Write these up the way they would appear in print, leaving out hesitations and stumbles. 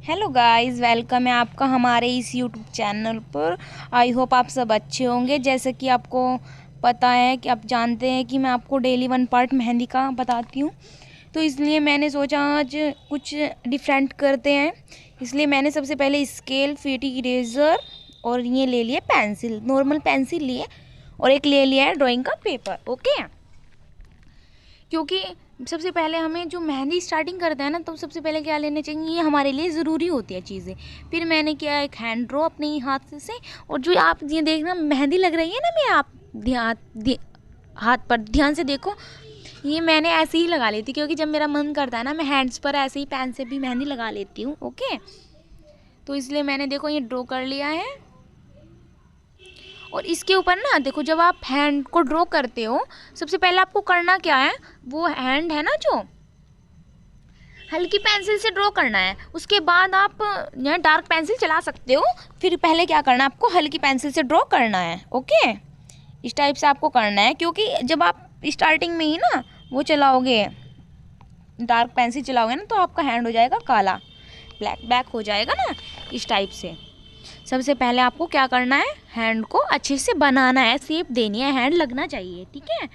Hello guys, welcome है आपका हमारे इस यूट्यूब चैनल पर। आई होप आप सब अच्छे होंगे। जैसे कि आपको पता है कि आप जानते हैं कि मैं आपको डेली वन पार्ट मेहंदी का बताती हूँ, तो इसलिए मैंने सोचा आज कुछ डिफरेंट करते हैं। इसलिए मैंने सबसे पहले स्केल, फीटी इरेज़र और ये ले लिया पेंसिल, नॉर्मल पेंसिल लिए, और एक ले लिया है ड्राइंग का पेपर। ओके, क्योंकि सबसे पहले हमें जो मेहंदी स्टार्टिंग करते हैं ना, तो सबसे पहले क्या लेने चाहिए, ये हमारे लिए ज़रूरी होती है चीज़ें। फिर मैंने किया एक हैंड ड्रॉ अपने ही हाथ से, और जो आप ये देखना मेहंदी लग रही है ना, मैं आप हाथ पर ध्यान से देखो, ये मैंने ऐसे ही लगा लेती, क्योंकि जब मेरा मन करता है ना, मैं हैंड्स पर ऐसे ही पेन से भी मेहंदी लगा लेती हूँ। ओके, तो इसलिए मैंने देखो ये ड्रॉ कर लिया है। और इसके ऊपर ना देखो, जब आप हैंड को ड्रॉ करते हो, सबसे पहले आपको करना क्या है, वो हैंड है ना जो हल्की पेंसिल से ड्रॉ करना है। उसके बाद आप यहाँ डार्क पेंसिल चला सकते हो। फिर पहले क्या करना है, आपको हल्की पेंसिल से ड्रॉ करना है। ओके, इस टाइप से आपको करना है, क्योंकि जब आप स्टार्टिंग में ही ना वो चलाओगे, डार्क पेंसिल चलाओगे ना, तो आपका हैंड हो जाएगा काला, ब्लैक ब्लैक हो जाएगा ना, इस टाइप से। सबसे पहले आपको क्या करना है, हैंड को अच्छे से बनाना है, शेप देनी है, हैंड लगना चाहिए, ठीक है।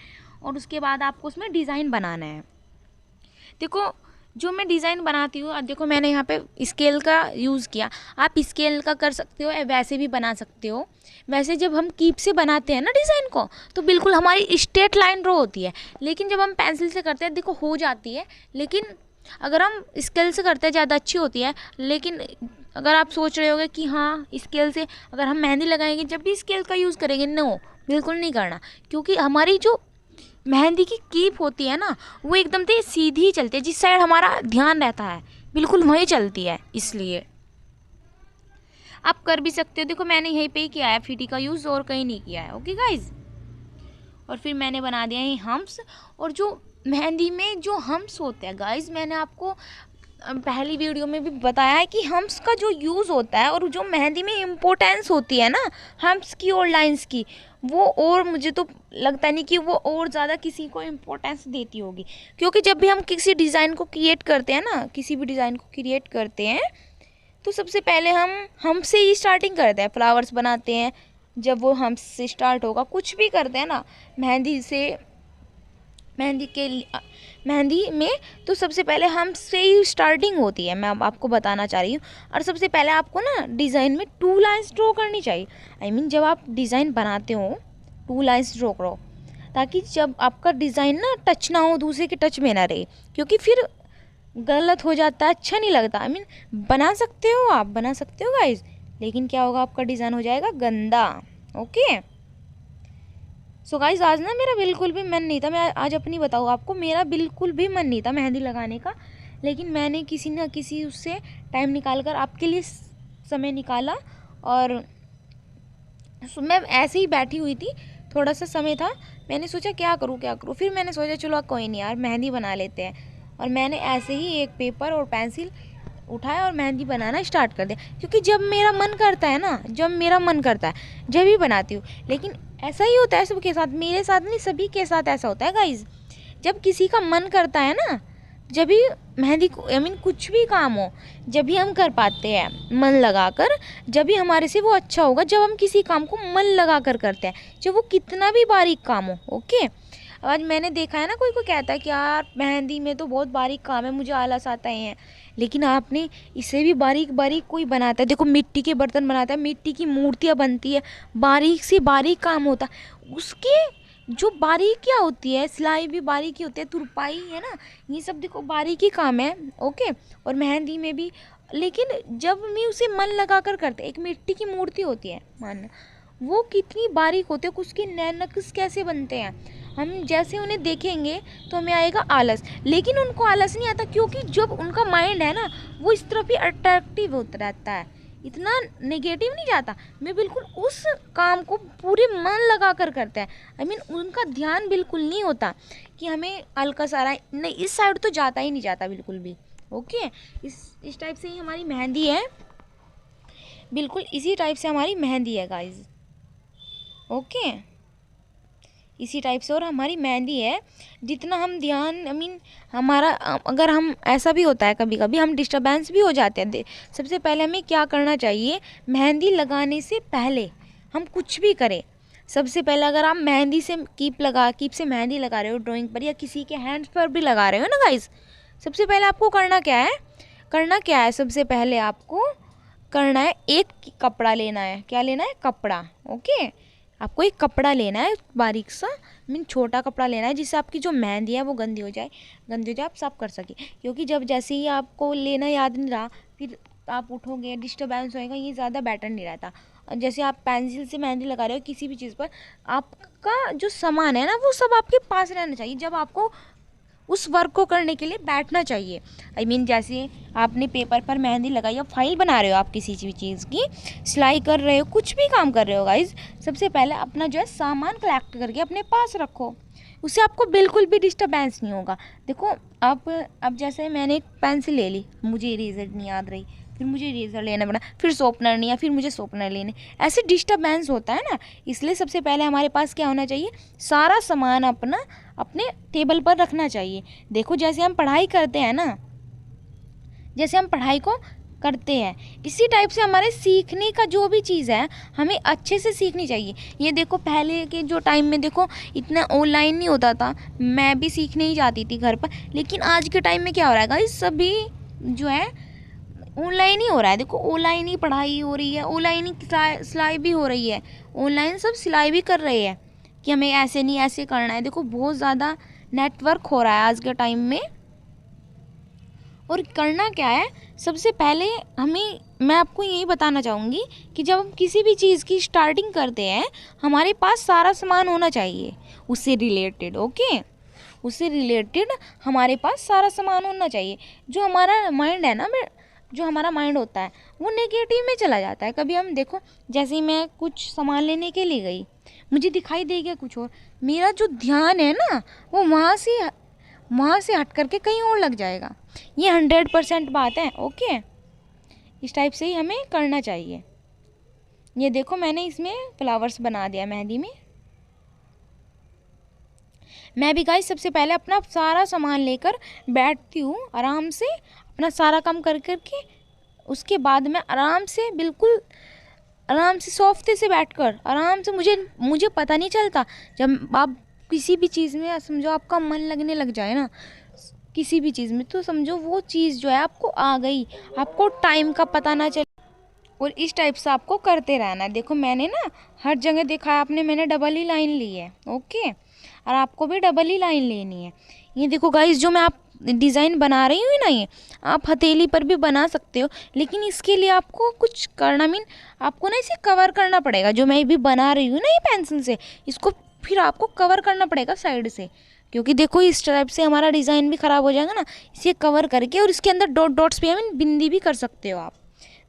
और उसके बाद आपको उसमें डिज़ाइन बनाना है। देखो, जो मैं डिज़ाइन बनाती हूँ, अब देखो मैंने यहाँ पे स्केल का यूज़ किया। आप स्केल का कर सकते हो, वैसे भी बना सकते हो। वैसे जब हम कीप से बनाते हैं ना डिज़ाइन को, तो बिल्कुल हमारी स्ट्रेट लाइन ड्रॉ होती है। लेकिन जब हम पेंसिल से करते हैं, देखो हो जाती है, लेकिन अगर हम स्केल से करते हैं ज़्यादा अच्छी होती है। लेकिन अगर आप सोच रहे होगे कि हाँ स्केल से अगर हम मेहंदी लगाएंगे जब भी स्केल का यूज़ करेंगे, नो, बिल्कुल नहीं करना। क्योंकि हमारी जो मेहंदी की कीप होती है ना, वो एकदम से सीधी चलती है, जिस साइड हमारा ध्यान रहता है बिल्कुल वहीं चलती है। इसलिए आप कर भी सकते हो। देखो मैंने यहीं पे ही किया है फीटी का यूज़, और कहीं नहीं किया है। ओके गाइज, और फिर मैंने बना दिया ये हम्स। और जो मेहंदी में जो हम्स होते हैं गाइज, मैंने आपको पहली वीडियो में भी बताया है कि हम्स का जो यूज़ होता है और जो मेहंदी में इम्पोर्टेंस होती है ना हम्स की और लाइंस की, वो और मुझे तो लगता नहीं कि वो और ज़्यादा किसी को इम्पोर्टेंस देती होगी। क्योंकि जब भी हम किसी डिज़ाइन को क्रिएट करते हैं ना, किसी भी डिज़ाइन को क्रिएट करते हैं, तो सबसे पहले हम से ही स्टार्टिंग करते हैं। फ्लावर्स बनाते हैं, जब वो हम से स्टार्ट होगा, कुछ भी करते हैं ना मेहंदी से, मेहंदी में, तो सबसे पहले हम से ही स्टार्टिंग होती है। मैं अब आपको बताना चाह रही हूँ। और सबसे पहले आपको ना डिज़ाइन में 2 लाइंस ड्रॉ करनी चाहिए। आई मीन जब आप डिज़ाइन बनाते हो 2 लाइंस ड्रॉ करो, ताकि जब आपका डिज़ाइन ना टच ना हो, दूसरे के टच में ना रहे, क्योंकि फिर गलत हो जाता है, अच्छा नहीं लगता। आई मीन बना सकते हो, आप बना सकते हो गाइज, लेकिन क्या होगा, आपका डिज़ाइन हो जाएगा गंदा। ओके, सो गाइज आज ना मेरा बिल्कुल भी मन नहीं था, मैं आज अपनी बताऊँ आपको, मेरा बिल्कुल भी मन नहीं था मेहंदी लगाने का। लेकिन मैंने किसी न किसी उससे टाइम निकाल कर आपके लिए समय निकाला। और मैं ऐसे ही बैठी हुई थी, थोड़ा सा समय था, मैंने सोचा क्या करूँ क्या करूँ। फिर मैंने सोचा चलो कोई नहीं यार, मेहंदी बना लेते हैं। और मैंने ऐसे ही एक पेपर और पेंसिल उठाया और मेहंदी बनाना स्टार्ट कर दिया। क्योंकि जब मेरा मन करता है ना, जब मेरा मन करता है जब ही बनाती हूँ। लेकिन ऐसा ही होता है सबके साथ, मेरे साथ नहीं, सभी के साथ ऐसा होता है गाइज। जब किसी का मन करता है ना, जब भी मेहंदी को, आई मीन कुछ भी काम हो, जब भी हम कर पाते हैं मन लगा कर। जब भी हमारे से वो अच्छा होगा जब हम किसी काम को मन लगा कर करते हैं, जब वो कितना भी बारीक काम हो। ओके, आज मैंने देखा है ना, कोई कहता है कि यार मेहंदी में तो बहुत बारीक काम है, मुझे आलस आता है। लेकिन आपने इसे भी बारीक बारीक कोई बनाता है, देखो मिट्टी के बर्तन बनाता है, मिट्टी की मूर्तियाँ बनती है, बारीक से बारीक काम होता है उसके। जो बारीकियाँ होती है, सिलाई भी बारीकी होती है, तुरपाई है ना, ये सब देखो बारीकी काम है। ओके, और मेहंदी में भी। लेकिन जब मैं उसे मन लगा कर करते, एक मिट्टी की मूर्ति होती है मान, वो कितनी बारीक होती है, उसके नैनक्स कैसे बनते हैं, हम जैसे उन्हें देखेंगे तो हमें आएगा आलस। लेकिन उनको आलस नहीं आता, क्योंकि जब उनका माइंड है ना, वो इस तरफ ही अट्रैक्टिव होता रहता है, इतना नेगेटिव नहीं जाता। मैं बिल्कुल उस काम को पूरे मन लगा कर करते हैं। आई मीन उनका ध्यान बिल्कुल नहीं होता कि हमें आलस आ रहा है, नहीं, इस साइड तो जाता ही नहीं जाता बिल्कुल भी। ओके, इस टाइप से ही हमारी मेहंदी है, बिल्कुल इसी टाइप से हमारी मेहंदी है गाइज। ओके, इसी टाइप से। और हमारी मेहंदी है, जितना हम ध्यान हमारा अगर हम ऐसा भी होता है कभी कभी हम डिस्टर्बेंस भी हो जाते हैं। सबसे पहले हमें क्या करना चाहिए, मेहंदी लगाने से पहले हम कुछ भी करें, सबसे पहले अगर आप मेहंदी से कीप से मेहंदी लगा रहे हो ड्राइंग पर या किसी के हैंड्स पर भी लगा रहे हो ना गाइस, सबसे पहले आपको करना क्या है, सबसे पहले आपको करना है, एक कपड़ा लेना है। क्या लेना है, कपड़ा। ओके, आपको एक कपड़ा लेना है बारीक सा, छोटा कपड़ा लेना है, जिससे आपकी जो मेहंदी है वो गंदी हो जाए आप साफ कर सके। क्योंकि जब जैसे ही आपको लेना याद नहीं रहा, फिर आप उठोगे डिस्टर्बेंस होएगा, ये ज़्यादा बेटर नहीं रहता। जैसे आप पेंसिल से मेहंदी लगा रहे हो किसी भी चीज़ पर, आपका जो सामान है ना वो सब आपके पास रहना चाहिए जब आपको उस वर्क को करने के लिए बैठना चाहिए। जैसे आपने पेपर पर मेहंदी लगाई या फाइल बना रहे हो, आप किसी भी चीज़ की सिलाई कर रहे हो, कुछ भी काम कर रहे हो गाइज, सबसे पहले अपना जो है सामान कलेक्ट करके अपने पास रखो, उससे आपको बिल्कुल भी डिस्टर्बेंस नहीं होगा। देखो आप अब जैसे मैंने एक पेंसिल ले ली, मुझे इरेजर नहीं याद रही, फिर मुझे इरेजर लेना पड़ा, फिर शॉर्पनर नहीं, या फिर मुझे शॉर्पनर लेने, ऐसे डिस्टर्बेंस होता है ना। इसलिए सबसे पहले हमारे पास क्या होना चाहिए, सारा सामान अपना अपने टेबल पर रखना चाहिए। देखो जैसे हम पढ़ाई करते हैं ना, जैसे हम पढ़ाई को करते हैं, इसी टाइप से हमारे सीखने का जो भी चीज़ है हमें अच्छे से सीखनी चाहिए। ये देखो पहले के जो टाइम में देखो इतना ऑनलाइन नहीं होता था, मैं भी सीखने ही जाती थी घर पर, लेकिन आज के टाइम में क्या हो रहा है गाइस, सभी जो है ऑनलाइन ही हो रहा है। देखो ऑनलाइन ही पढ़ाई हो रही है, ऑनलाइन ही सिलाई भी हो रही है, ऑनलाइन सब सिलाई भी कर रहे हैं कि हमें ऐसे नहीं ऐसे करना है। देखो बहुत ज़्यादा नेटवर्क हो रहा है आज के टाइम में। और करना क्या है, सबसे पहले मैं आपको यही बताना चाहूँगी कि जब हम किसी भी चीज़ की स्टार्टिंग करते हैं हमारे पास सारा सामान होना चाहिए उससे रिलेटेड। ओके, उससे रिलेटेड हमारे पास सारा सामान होना चाहिए। जो हमारा माइंड है ना, जो हमारा माइंड होता है वो नेगेटिव में चला जाता है। कभी हम देखो, जैसे ही मैं कुछ सामान लेने के लिए गई, मुझे दिखाई दे गया कुछ और, मेरा जो ध्यान है ना वो वहाँ से हट करके कहीं और लग जाएगा। ये 100% बात है। ओके, इस टाइप से ही हमें करना चाहिए। ये देखो मैंने इसमें फ्लावर्स बना दिया मेहंदी में। मैं भी गाइस सबसे पहले अपना सारा सामान लेकर बैठती हूँ आराम से, अपना सारा काम कर करके, उसके बाद मैं बिल्कुल आराम से सॉफ्टे से बैठकर आराम से, मुझे पता नहीं चलता। जब आप किसी भी चीज़ में समझो आपका मन लगने लग जाए ना किसी भी चीज़ में, तो समझो वो चीज़ जो है आपको आ गई, आपको टाइम का पता ना चले। और इस टाइप से आपको करते रहना। देखो मैंने ना हर जगह देखा है आपने, मैंने डबल ही लाइन ली है। ओके, और आपको भी डबल ही लाइन लेनी है। ये देखो गाइस, जो मैं आप डिज़ाइन बना रही हूँ ना, ये आप हथेली पर भी बना सकते हो, लेकिन इसके लिए आपको कुछ करना आपको ना इसे कवर करना पड़ेगा। जो मैं भी बना रही हूँ ना ये पेंसिल से, इसको फिर आपको कवर करना पड़ेगा साइड से, क्योंकि देखो इस टाइप से हमारा डिज़ाइन भी ख़राब हो जाएगा ना। इसे कवर करके और इसके अंदर डॉट्स पे बिंदी भी कर सकते हो आप,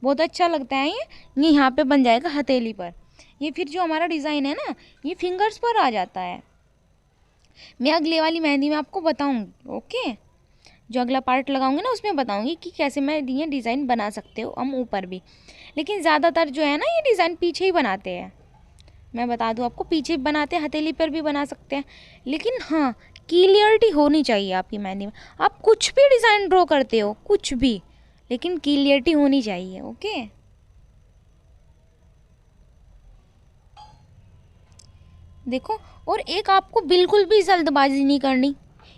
बहुत अच्छा लगता है ये यहाँ पे बन जाएगा हथेली पर। ये फिर जो हमारा डिज़ाइन है ना ये फिंगर्स पर आ जाता है। मैं अगले वाली मेहंदी में आपको बताऊंगी। ओके, जो अगला पार्ट लगाऊंगी ना उसमें बताऊंगी कि कैसे मैं ये डिज़ाइन बना सकते हो हम ऊपर भी। लेकिन ज़्यादातर जो है ना ये डिज़ाइन पीछे ही बनाते हैं। मैं बता दूं आपको, पीछे बनाते हैं, हथेली पर भी बना सकते हैं, लेकिन हाँ क्लियरिटी होनी चाहिए आपकी मेहंदी में। आप कुछ भी डिज़ाइन ड्रॉ करते हो, कुछ भी, लेकिन क्लियरिटी होनी चाहिए। ओके, देखो, और एक आपको बिल्कुल भी जल्दबाजी नहीं करनी।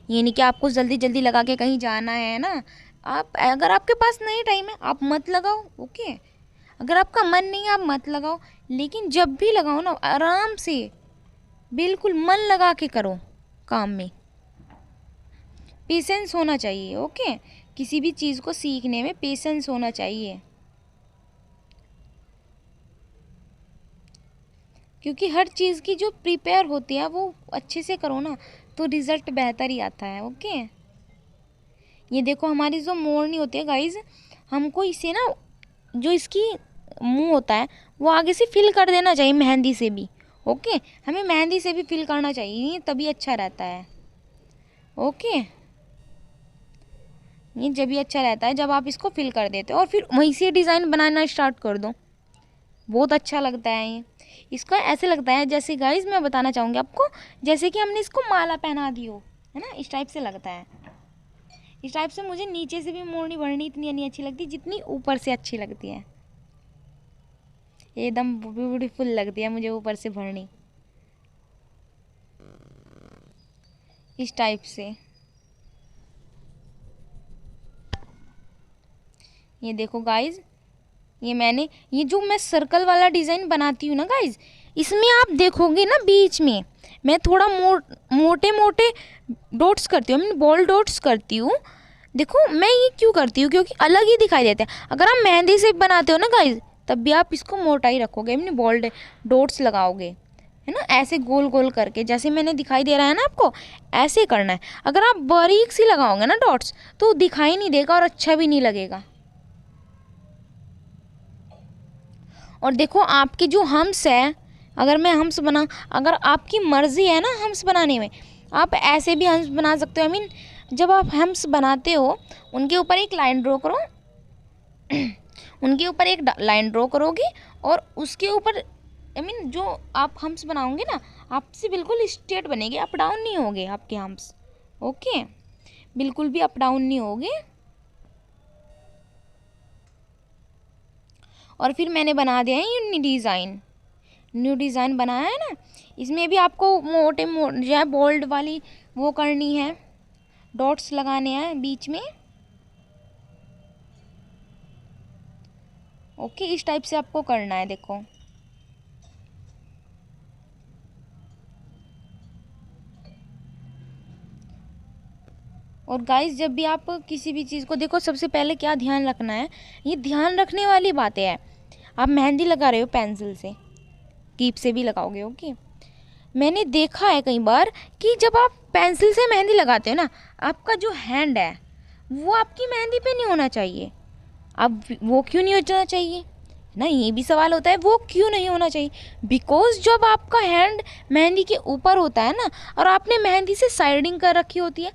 ये नहीं कि आपको जल्दी जल्दी लगा के कहीं जाना है ना। आप अगर आपके पास नहीं टाइम है आप मत लगाओ। ओके, अगर आपका मन नहीं है आप मत लगाओ, लेकिन जब भी लगाओ ना आराम से बिल्कुल मन लगा के करो काम में। पेशेंस होना चाहिए। ओके, किसी भी चीज़ को सीखने में पेशेंस होना चाहिए, क्योंकि हर चीज़ की जो प्रिपेयर होती है वो अच्छे से करो ना तो रिज़ल्ट बेहतर ही आता है। ओके, ये देखो हमारी जो मोरनी होती है गाइज, हमको इसे ना जो इसकी मुंह होता है वो आगे से फिल कर देना चाहिए मेहंदी से भी। ओके, हमें मेहंदी से भी फिल करना चाहिए, तभी अच्छा रहता है। ओके, ये जब भी अच्छा रहता है जब आप इसको फिल कर देते हो और फिर वहीं से डिज़ाइन बनाना स्टार्ट कर दो, बहुत अच्छा लगता है ये। इसका ऐसे लगता है जैसे गाइज मैं बताना चाहूँगी आपको, जैसे कि हमने इसको माला पहना दी हो, है ना, इस टाइप से लगता है। इस टाइप से मुझे नीचे से भी मोड़नी भरनी इतनी नहीं अच्छी लगती जितनी ऊपर से अच्छी लगती है। एकदम ब्यूटीफुल लगती है मुझे ऊपर से भरनी, इस टाइप से। ये देखो गाइज, ये जो मैं सर्कल वाला डिज़ाइन बनाती हूँ ना गाइज, इसमें आप देखोगे ना बीच में मैं थोड़ा मोटे मोटे डॉट्स करती हूँ, मैं बॉल डॉट्स करती हूँ। देखो मैं ये क्यों करती हूँ, क्योंकि अलग ही दिखाई देते हैं। अगर आप मेहंदी से बनाते हो ना गाइज, तब भी आप इसको मोटा ही रखोगे, मैंने बॉल डॉट्स लगाओगे, है ना, ऐसे गोल गोल करके जैसे मैंने दिखाई दे रहा है ना आपको, ऐसे करना है। अगर आप बारीक सी लगाओगे ना डॉट्स तो दिखाई नहीं देगा और अच्छा भी नहीं लगेगा। और देखो आपके जो हम्स है, अगर मैं हम्स बना, अगर आपकी मर्ज़ी है ना हम्स बनाने में, आप ऐसे भी हम्स बना सकते हो। आई मीन जब आप हम्स बनाते हो उनके ऊपर एक लाइन ड्रॉ करो उनके ऊपर एक लाइन ड्रॉ करोगे और उसके ऊपर आई मीन जो आप हम्स बनाओगे ना, आपसे बिल्कुल स्ट्रेट बनेगी, अप डाउन नहीं होंगे आपके हम्स। ओके, बिल्कुल भी अप डाउन नहीं होंगे। और फिर मैंने बना दिया है ये न्यू डिज़ाइन बनाया है ना, इसमें भी आपको मोटे जो है बोल्ड वाली वो करनी है, डॉट्स लगाने हैं बीच में। ओके, इस टाइप से आपको करना है, देखो। और गाइस जब भी आप किसी भी चीज़ को देखो, सबसे पहले क्या ध्यान रखना है, ये ध्यान रखने वाली बातें हैं। आप मेहंदी लगा रहे हो पेंसिल से, कीप से भी लगाओगे। ओके, मैंने देखा है कई बार कि जब आप पेंसिल से मेहंदी लगाते हो ना, आपका जो हैंड है वो आपकी मेहंदी पे नहीं होना चाहिए। अब वो क्यों नहीं होना चाहिए ना, ये भी सवाल होता है, वो क्यों नहीं होना चाहिए। बिकॉज जब आपका हैंड मेहंदी के ऊपर होता है ना, और आपने मेहंदी से साइडिंग कर रखी होती है,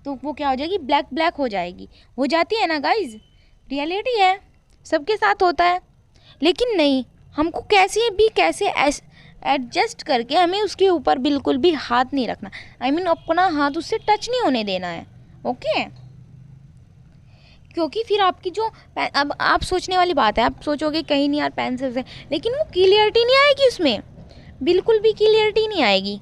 तो वो क्या हो जाएगी, ब्लैक ब्लैक हो जाएगी, हो जाती है ना गाइज, रियलिटी है, सबके साथ होता है। लेकिन नहीं, हमको कैसे एडजस्ट करके हमें उसके ऊपर बिल्कुल भी हाथ नहीं रखना। आई मीन अपना हाथ उससे टच नहीं होने देना है। ओके, क्योंकि फिर आपकी जो अब आप सोचने वाली बात है, आप सोचोगे कहीं नहीं यार पेंसिल से, लेकिन वो क्लियरिटी नहीं आएगी उसमें, बिल्कुल भी क्लियरिटी नहीं आएगी।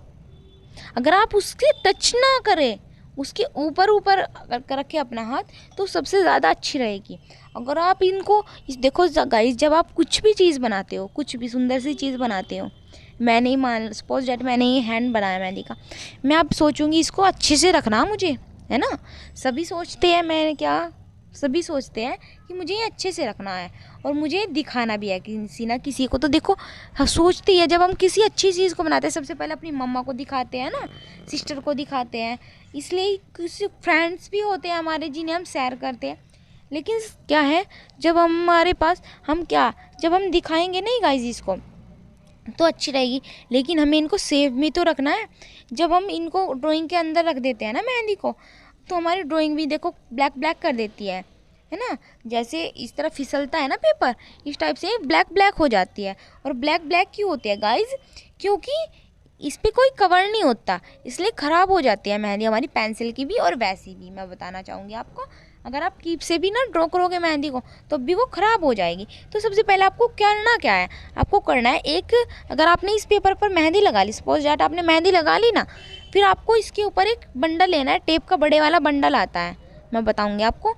अगर आप उसके टच ना करें, उसके ऊपर कर रखे अपना हाथ, तो सबसे ज़्यादा अच्छी रहेगी। अगर आप इनको देखो गाइस, जब आप कुछ भी चीज़ बनाते हो, कुछ भी सुंदर सी चीज़ बनाते हो, मैंने ही मान सपोज डेट मैंने ये हैंड बनाया मेहंदी का, मैं अब सोचूंगी इसको अच्छे से रखना मुझे, है ना। सभी सोचते हैं कि मुझे ये अच्छे से रखना है और मुझे दिखाना भी है किसी ना किसी को। तो देखो सोचती है, जब हम किसी अच्छी चीज़ को बनाते हैं, सबसे पहले अपनी मम्मा को दिखाते हैं ना, सिस्टर को दिखाते हैं, इसलिए कुछ फ्रेंड्स भी होते हैं हमारे जिन्हें हम शेयर करते हैं। लेकिन क्या है, जब हमारे पास जब हम दिखाएंगे नहीं गाइस इसको, तो अच्छी रहेगी, लेकिन हमें इनको सेव भी तो रखना है। जब हम इनको ड्राइंग के अंदर रख देते हैं ना मेहंदी को, तो हमारी ड्राइंग भी देखो ब्लैक ब्लैक कर देती है ना। जैसे इस तरह फिसलता है ना पेपर, इस टाइप से ब्लैक ब्लैक हो जाती है। और ब्लैक ब्लैक क्यों होती है गाइज, क्योंकि इस पर कोई कवर नहीं होता, इसलिए ख़राब हो जाती है मेहंदी हमारी, पेंसिल की भी और वैसी भी। मैं बताना चाहूँगी आपको, अगर आप कीप से भी ना ड्रॉ करोगे मेहंदी को, तो भी वो ख़राब हो जाएगी। तो सबसे पहले आपको करना क्या है, आपको करना है अगर आपने इस पेपर पर मेहंदी लगा ली, सपोज दैट आपने मेहंदी लगा ली ना, फिर आपको इसके ऊपर एक बंडल लेना है, टेप का बड़े वाला बंडल आता है, मैं बताऊँगी आपको।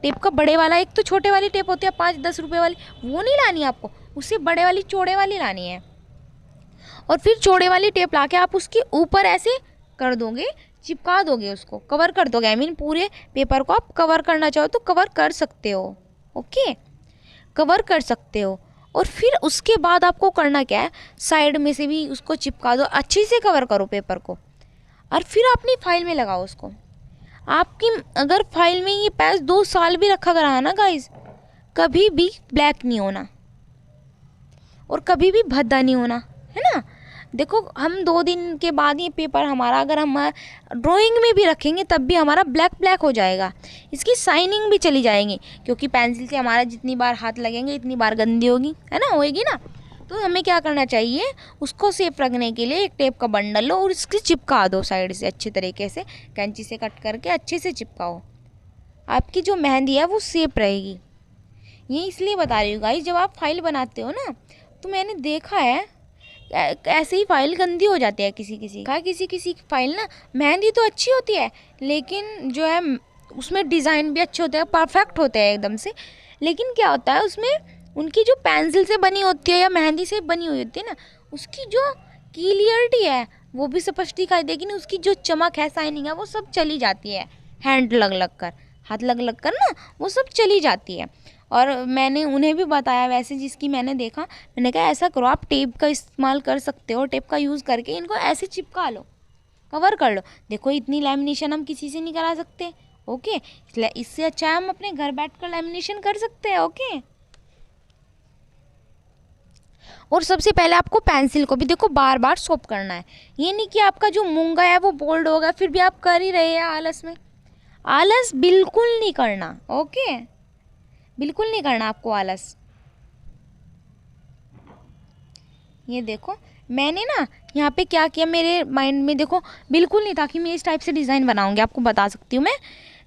टेप का बड़े वाला, एक तो छोटे वाली टेप होती है 5-10 रुपये वाली, वो नहीं लानी है आपको, उससे बड़े वाली चौड़े वाली लानी है। और फिर चौड़े वाली टेप लाके आप उसके ऊपर ऐसे कर दोगे, चिपका दोगे, उसको कवर कर दोगे। आई मीन पूरे पेपर को आप कवर करना चाहो तो कवर कर सकते हो। ओके, कवर कर सकते हो। और फिर उसके बाद आपको करना क्या है, साइड में से भी उसको चिपका दो, अच्छे से कवर करो पेपर को, और फिर अपनी फाइल में लगाओ उसको। आपकी अगर फाइल में ये पेज 2 साल भी रखा रहा ना गाइस, कभी भी ब्लैक नहीं होना और कभी भी भद्दा नहीं होना, है ना। देखो हम 2 दिन के बाद ये पेपर हमारा अगर हम ड्राइंग में भी रखेंगे, तब भी हमारा ब्लैक ब्लैक हो जाएगा, इसकी शाइनिंग भी चली जाएगी, क्योंकि पेंसिल से हमारा जितनी बार हाथ लगेंगे इतनी बार गंदी होगी, है ना, होएगी ना। तो हमें क्या करना चाहिए, उसको सेफ रखने के लिए एक टेप का बंडल लो और इसकी चिपका दो साइड से अच्छे तरीके से, कैंची से कट करके अच्छे से चिपकाओ। आपकी जो मेहंदी है वो सेफ रहेगी। ये इसलिए बता रही हूँ गाइस, जब आप फाइल बनाते हो ना, तो मैंने देखा है ऐसे ही फाइल गंदी हो जाती है किसी की फाइल ना, मेहंदी तो अच्छी होती है लेकिन जो है उसमें डिज़ाइन भी अच्छे होते हैं, परफेक्ट होते हैं एकदम से, लेकिन क्या होता है उसमें उनकी जो पेंसिल से बनी होती है या मेहंदी से बनी हुई होती है ना, उसकी जो क्लियरिटी है वो भी स्पष्ट दिखाई देगी, लेकिन उसकी जो चमक है, शाइनिंग है, वो सब चली जाती है। हैंड लग लग कर, हाथ लग लग कर ना वो सब चली जाती है। और मैंने उन्हें भी बताया वैसे, जिसकी मैंने देखा, मैंने कहा ऐसा करो, आप टेप का इस्तेमाल कर सकते हो, टेप का यूज़ करके इनको ऐसे चिपका लो, कवर कर लो। देखो इतनी लैमिनेशन हम किसी से नहीं करा सकते, ओके, इससे अच्छा है हम अपने घर बैठकर लैमिनेशन कर सकते हैं, ओके। और सबसे पहले आपको पेंसिल को भी देखो बार बार सोप करना है, ये नहीं कि आपका जो मूंगा है वो बोल्ड होगा फिर भी आप कर ही रहे हैं आलस में। आलस बिल्कुल नहीं करना, ओके, बिल्कुल नहीं करना आपको आलस। ये देखो मैंने ना यहाँ पे क्या किया, मेरे माइंड में देखो बिल्कुल नहीं था कि मैं इस टाइप से डिज़ाइन बनाऊंगी, आपको बता सकती हूँ मैं।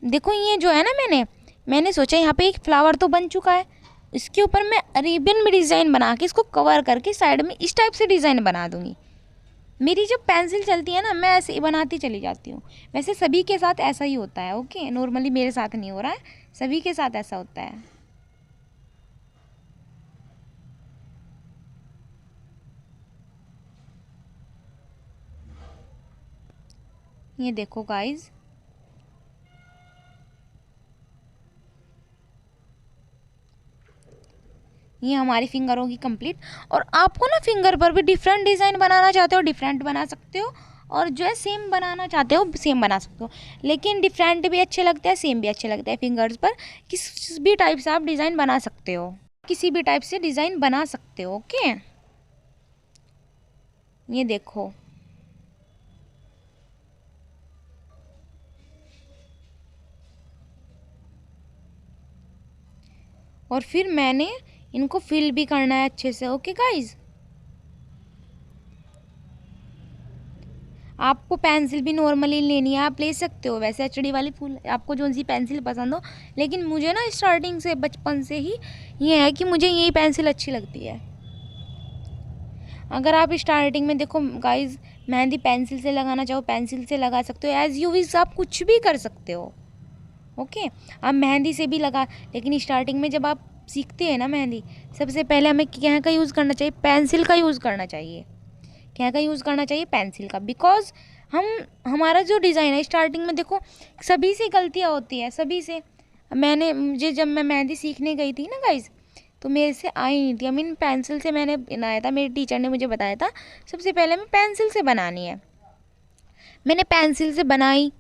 देखो ये जो है ना, मैंने सोचा यहाँ पे एक फ्लावर तो बन चुका है, इसके ऊपर मैं रिबन में डिज़ाइन बना के इसको कवर करके साइड में इस टाइप से डिज़ाइन बना दूँगी। मेरी जब पेंसिल चलती है ना, मैं ऐसे ही बनाती चली जाती हूँ। वैसे सभी के साथ ऐसा ही होता है, ओके, नॉर्मली मेरे साथ नहीं हो रहा है, सभी के साथ ऐसा होता है। ये देखो गाइज, ये हमारी फिंगरों की कंप्लीट। और आपको ना फिंगर पर भी डिफरेंट डिज़ाइन बनाना चाहते हो डिफरेंट बना सकते हो, और जो है सेम बनाना चाहते हो सेम बना सकते हो, लेकिन डिफरेंट भी अच्छे लगते हैं, सेम भी अच्छे लगते हैं फिंगर्स पर। किस भी टाइप से आप डिज़ाइन बना सकते हो, किसी भी टाइप से डिज़ाइन बना सकते हो, ओके। ये देखो और फिर मैंने इनको फिल भी करना है अच्छे से, ओके गाइज। आपको पेंसिल भी नॉर्मली लेनी है, आप ले सकते हो वैसे एचडी वाली फुल, आपको जो सी पेंसिल पसंद हो, लेकिन मुझे ना स्टार्टिंग से बचपन से ही ये है कि मुझे यही पेंसिल अच्छी लगती है। अगर आप स्टार्टिंग में देखो गाइज, मेहंदी पेंसिल से लगाना चाहो पेंसिल से लगा सकते हो, एज यू विश आप कुछ भी कर सकते हो, ओके। आप मेहंदी से भी लगा, लेकिन स्टार्टिंग में जब आप सीखते हैं ना मेहंदी, सबसे पहले हमें क्या का यूज़ करना चाहिए, पेंसिल का यूज़ करना चाहिए। क्या का यूज़ करना चाहिए, पेंसिल का, बिकॉज हमारा जो डिज़ाइन है स्टार्टिंग में देखो सभी से गलतियाँ होती है, सभी से। मुझे जब मैं मेहंदी सीखने गई थी ना गाइज, तो मेरे से आई नहीं थी, आई मीन पेंसिल से मैंने बनाया था, मेरे टीचर ने मुझे बताया था सबसे पहले हमें पेंसिल से बनानी है। मैंने पेंसिल से बनाई,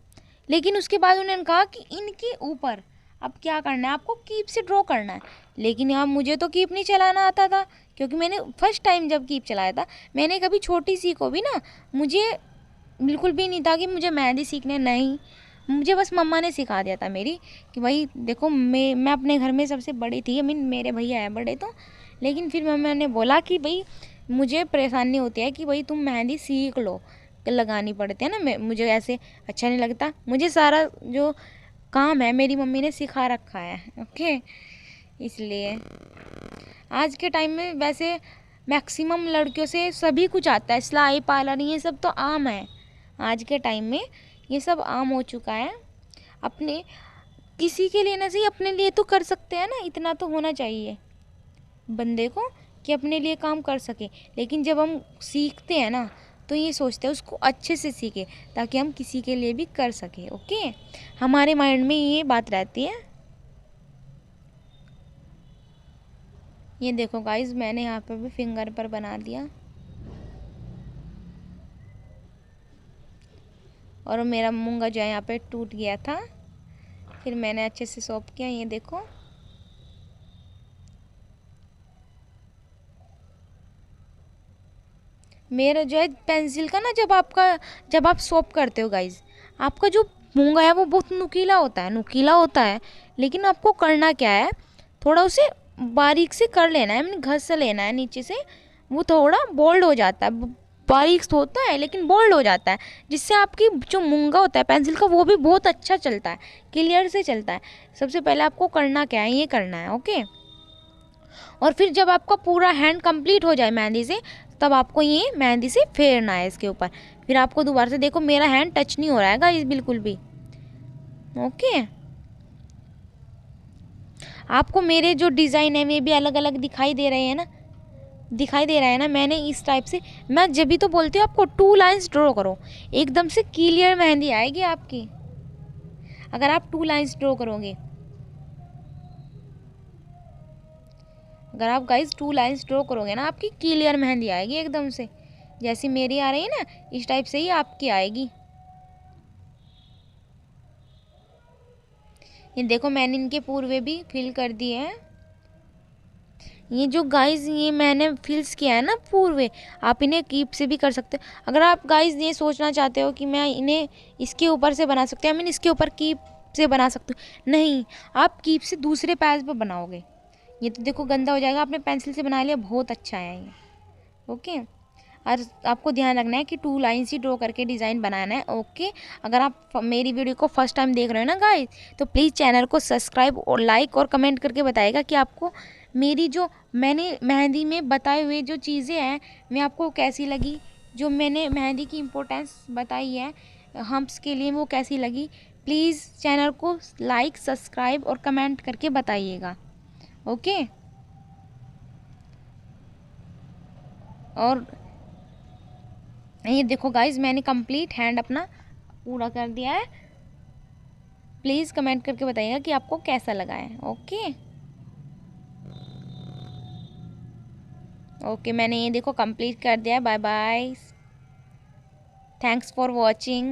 लेकिन उसके बाद उन्होंने कहा कि इनके ऊपर अब क्या करना है, आपको कीप से ड्रॉ करना है। लेकिन यहाँ मुझे तो कीप नहीं चलाना आता था, क्योंकि मैंने फर्स्ट टाइम जब कीप चलाया था, मैंने कभी छोटी सी को भी ना, मुझे बिल्कुल भी नहीं था कि मुझे मेहंदी सीखने, नहीं, मुझे बस मम्मा ने सिखा दिया था मेरी कि भाई देखो मैं अपने घर में सबसे बड़ी थी, आई मीन मेरे भैया है बड़े तो, लेकिन फिर मम्मा ने बोला कि भाई मुझे परेशानी होती है कि भाई तुम मेहंदी सीख लो, लगानी पड़ती है ना, मुझे ऐसे अच्छा नहीं लगता, मुझे सारा जो काम है मेरी मम्मी ने सिखा रखा है, ओके। इसलिए आज के टाइम में वैसे मैक्सिमम लड़कियों से सभी कुछ आता है, सिलाई पार्लर ये सब तो आम है आज के टाइम में, ये सब आम हो चुका है। अपने किसी के लिए ना सही, अपने लिए तो कर सकते हैं ना, इतना तो होना चाहिए बंदे को कि अपने लिए काम कर सके। लेकिन जब हम सीखते हैं ना, तो ये सोचते हैं उसको अच्छे से सीखे ताकि हम किसी के लिए भी कर सके, ओके। हमारे माइंड में ये बात रहती है। ये देखो गाइज, मैंने यहाँ पे भी फिंगर पर बना दिया, और मेरा मूंगा जो है यहाँ पे टूट गया था, फिर मैंने अच्छे से सॉफ्ट किया। ये देखो मेरा जो है पेंसिल का ना, जब आप सॉफ्ट करते हो गाइज, आपका जो मूंगा है वो बहुत नुकीला होता है, लेकिन आपको करना क्या है, थोड़ा उसे बारीक से कर लेना है, मैंने घस से लेना है नीचे से, वो थोड़ा बोल्ड हो जाता है, बारीक होता है लेकिन बोल्ड हो जाता है, जिससे आपकी जो मुंगा होता है पेंसिल का वो भी बहुत अच्छा चलता है, क्लियर से चलता है। सबसे पहले आपको करना क्या है, ये करना है, ओके। और फिर जब आपका पूरा हैंड कंप्लीट हो जाए मेहंदी से, तब आपको ये मेहंदी से फेरना है इसके ऊपर। फिर आपको दोबारा से, देखो मेरा हैंड टच नहीं हो रहा है गाइस बिल्कुल भी, ओके। आपको मेरे जो डिज़ाइन है वे भी अलग अलग दिखाई दे रहे हैं ना, दिखाई दे रहा है ना। मैंने इस टाइप से, मैं जब भी तो बोलती हूँ आपको 2 लाइंस ड्रॉ करो, एकदम से क्लियर मेहंदी आएगी आपकी अगर आप 2 लाइंस ड्रॉ करोगे। अगर आप गाइस 2 लाइंस ड्रॉ करोगे ना, आपकी क्लियर मेहंदी आएगी एकदम से, जैसी मेरी आ रही है ना, इस टाइप से ही आपकी आएगी। ये देखो मैंने इनके पूर्वे भी फिल कर दिए हैं। ये जो गाइस ये मैंने फिल्स किया है ना पूर्वे, आप इन्हें कीप से भी कर सकते हो। अगर आप गाइस ये सोचना चाहते हो कि मैं इन्हें इसके ऊपर से बना सकते हैं, मैं इसके ऊपर कीप से बना सकती हूँ, नहीं, आप कीप से दूसरे पेज पर बनाओगे। ये तो देखो गंदा हो जाएगा, आपने पेंसिल से बना लिया, बहुत अच्छा है ये, ओके। और आपको ध्यान रखना है कि 2 लाइन्स ही ड्रॉ करके डिज़ाइन बनाना है, ओके। अगर आप मेरी वीडियो को फर्स्ट टाइम देख रहे हो ना गाइस, तो प्लीज़ चैनल को सब्सक्राइब और लाइक और कमेंट करके बताइएगा कि आपको मेरी जो मैंने मेहंदी में बताए हुए जो चीज़ें हैं वे आपको कैसी लगी, जो मैंने मेहंदी की इम्पोर्टेंस बताई है हम्प्स के लिए, वो कैसी लगी। प्लीज़ चैनल को लाइक, सब्सक्राइब और कमेंट करके बताइएगा, ओके। और ये देखो गाइस मैंने कंप्लीट हैंड अपना पूरा कर दिया है। प्लीज़ कमेंट करके बताइएगा कि आपको कैसा लगा है, ओके। ओके मैंने ये देखो कंप्लीट कर दिया है। Bye bye, thanks for watching.